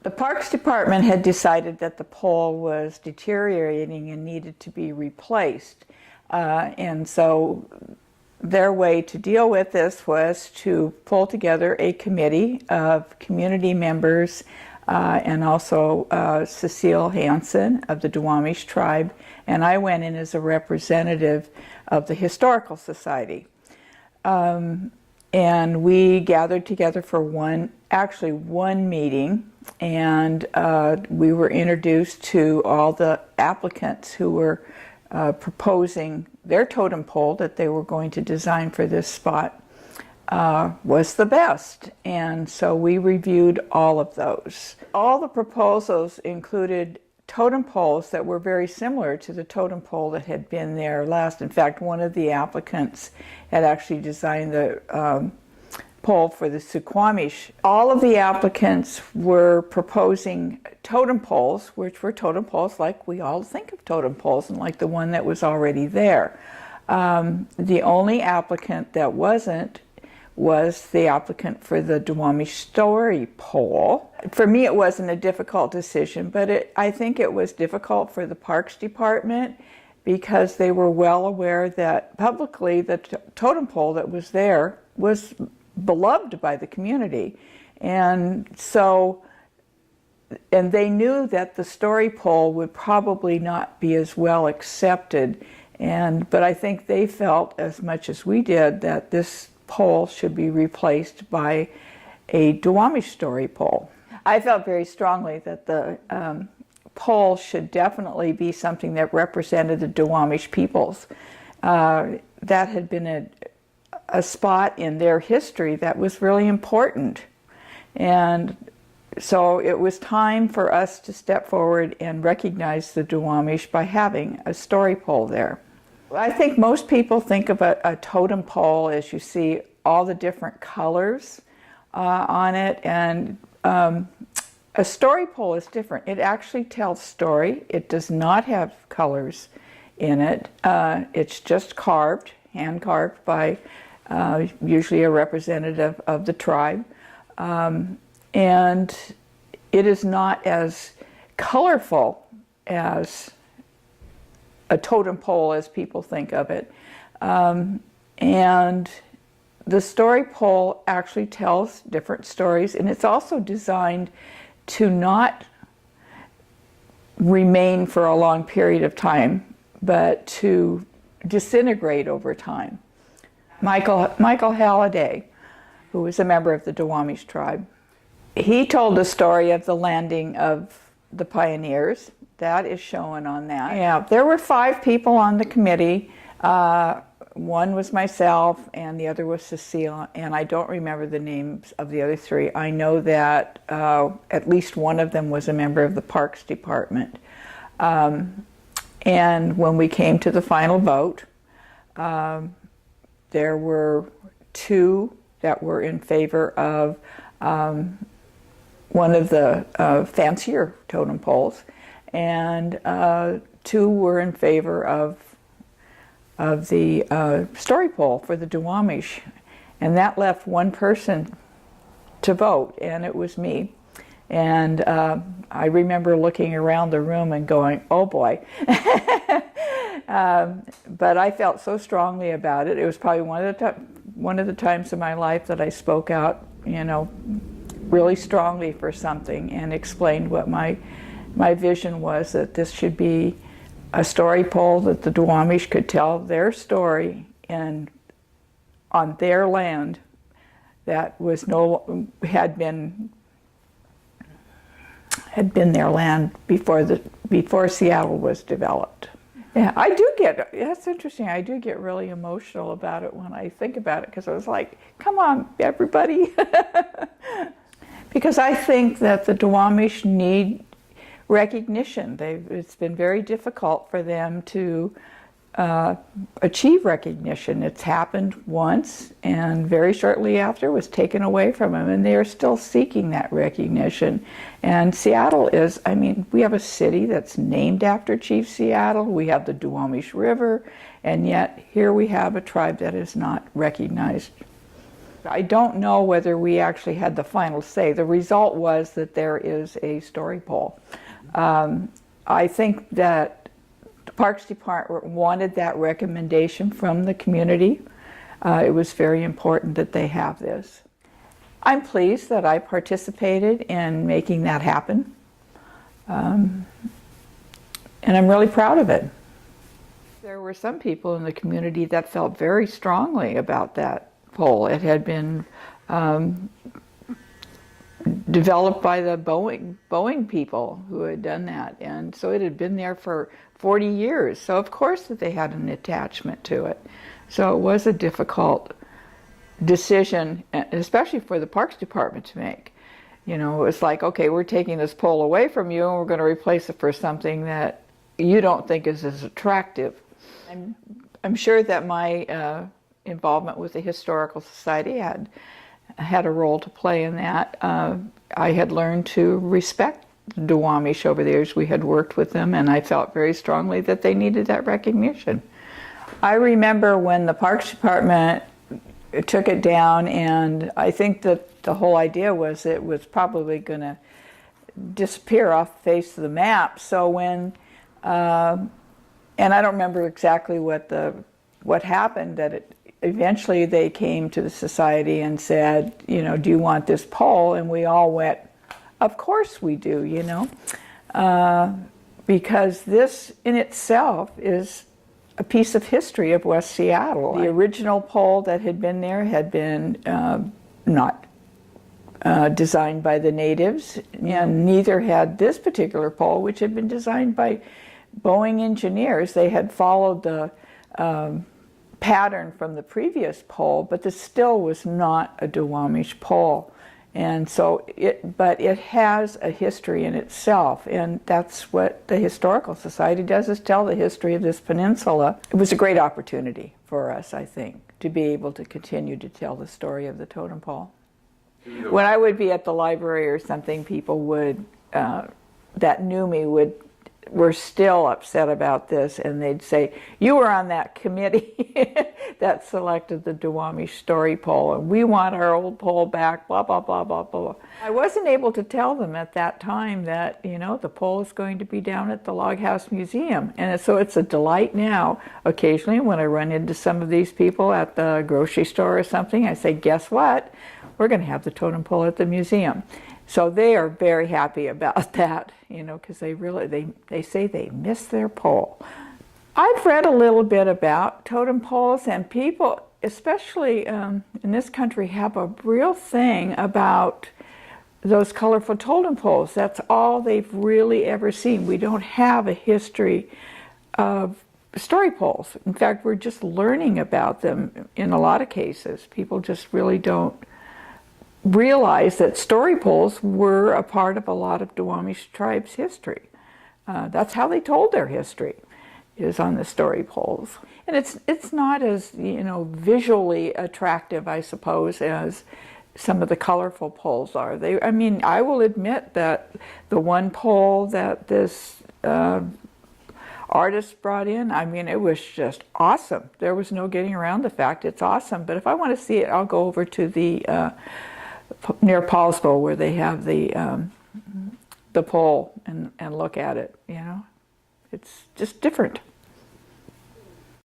The Parks Department had decided that the pole was deteriorating and needed to be replaced. And so their way to deal with this was to pull together a committee of community members and also Cecile Hansen of the Duwamish Tribe, and I went in as a representative of the Historical Society. And we gathered together for one meeting, and we were introduced to all the applicants who were proposing their totem pole that they were going to design for this spot was the best. And so we reviewed all of those. All the proposals included totem poles that were very similar to the totem pole that had been there last. In fact, one of the applicants had actually designed the pole for the Suquamish. All of the applicants were proposing totem poles, which were totem poles like we all think of totem poles and like the one that was already there. The only applicant that wasn't was the applicant for the Duwamish story pole. For me, it wasn't a difficult decision, but I think it was difficult for the Parks Department because they were well aware that publicly the totem pole that was there was beloved by the community. And so, and they knew that the story pole would probably not be as well accepted. But I think they felt as much as we did that this pole should be replaced by a Duwamish story pole. I felt very strongly that the pole should definitely be something that represented the Duwamish peoples. That had been a spot in their history that was really important. And so it was time for us to step forward and recognize the Duwamish by having a story pole there. I think most people think of a totem pole as you see all the different colors on it, and a story pole is different. It actually tells story. It does not have colors in it. It's just carved, hand carved by usually a representative of the tribe, and it is not as colorful as a totem pole as people think of it. And the story pole actually tells different stories, and it's also designed to not remain for a long period of time, but to disintegrate over time. Michael Halady, who was a member of the Duwamish Tribe, he told the story of the landing of the pioneers. That is shown on that. Yeah, there were 5 people on the committee. One was myself, and the other was Cecile, and I don't remember the names of the other 3. I know that at least one of them was a member of the Parks Department. And when we came to the final vote, there were 2 that were in favor of one of the fancier totem poles, and 2 were in favor of the story pole for the Duwamish. And that left 1 person to vote, and it was me. And I remember looking around the room and going, oh boy. But I felt so strongly about it. It was probably one of the times in my life that I spoke out, really strongly for something and explained what my vision was, that this should be a story pole that the Duwamish could tell their story and on their land that was had been their land before Seattle was developed. Yeah, that's interesting. I do get really emotional about it when I think about it, because I was like, come on, everybody. Because I think that the Duwamish need recognition. It's been very difficult for them to achieve recognition. It's happened once, and very shortly after was taken away from them, and they are still seeking that recognition. And Seattle is, we have a city that's named after Chief Seattle, we have the Duwamish River, and yet here we have a tribe that is not recognized. I don't know whether we actually had the final say. The result was that there is a story pole. I think that the Parks Department wanted that recommendation from the community. It was very important that they have this. I'm pleased that I participated in making that happen. And I'm really proud of it. There were some people in the community that felt very strongly about that pole. It had been developed by the Boeing people who had done that, and so it had been there for 40 years. So of course that they had an attachment to it. So it was a difficult decision, especially for the Parks Department to make. You know, it was like, okay, we're taking this pole away from you and we're going to replace it for something that you don't think is as attractive. I'm sure that my involvement with the Historical Society had a role to play in that. I had learned to respect the Duwamish over the years. We had worked with them, and I felt very strongly that they needed that recognition. I remember when the Parks Department took it down, and I think that the whole idea was it was probably going to disappear off the face of the map. So when, and I don't remember exactly what happened, that eventually they came to the society and said, you know, do you want this pole? And we all went, of course we do, you know, because this in itself is a piece of history of West Seattle. The original pole that had been there had been not designed by the natives, and neither had this particular pole, which had been designed by Boeing engineers. They had followed the pattern from the previous pole, but this still was not a Duwamish pole. And so but it has a history in itself, and that's what the Historical Society does, is tell the history of this peninsula. It was a great opportunity for us, I think, to be able to continue to tell the story of the totem pole. When I would be at the library or something, people would, that knew me were still upset about this, and they'd say, you were on that committee that selected the Duwamish story pole, and we want our old pole back, blah, blah, blah, blah, blah. I wasn't able to tell them at that time that, you know, the pole is going to be down at the Log House Museum. And so it's a delight now, occasionally when I run into some of these people at the grocery store or something, I say, guess what? We're going to have the totem pole at the museum. So they are very happy about that, you know, because they say they miss their pole. I've read a little bit about totem poles, and people, especially in this country, have a real thing about those colorful totem poles. That's all they've really ever seen. We don't have a history of story poles. In fact, we're just learning about them in a lot of cases. People just really don't realize that story poles were a part of a lot of Duwamish Tribe's history. That's how they told their history, is on the story poles. And it's not as, you know, visually attractive, I suppose, as some of the colorful poles are. I mean, I will admit that the one pole that this artist brought in, I mean, it was just awesome. There was no getting around the fact it's awesome. But if I want to see it, I'll go over to the near Paulsville, where they have the pole, and look at it. You know, it's just different.